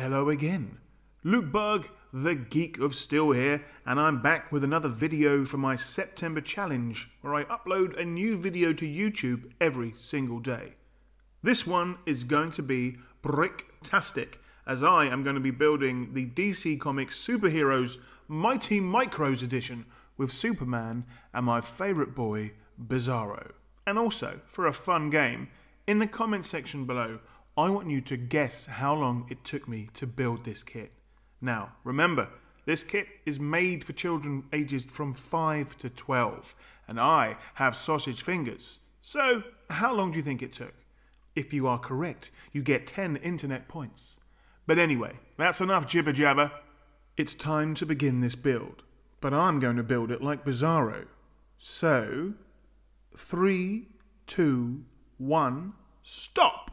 Hello again. Luke Bug, the Geek of Steel here, and I'm back with another video for my September challenge where I upload a new video to YouTube every single day. This one is going to be brick-tastic, as I am going to be building the DC Comics Superheroes Mighty Micros edition with Superman and my favourite boy, Bizarro. And also, for a fun game, in the comment section below, I want you to guess how long it took me to build this kit. Now, remember, this kit is made for children ages from 5 to 12, and I have sausage fingers. So, how long do you think it took? If you are correct, you get 10 internet points. But anyway, that's enough jibber jabber. It's time to begin this build, but I'm going to build it like Bizarro. So, 3, 2, 1, stop!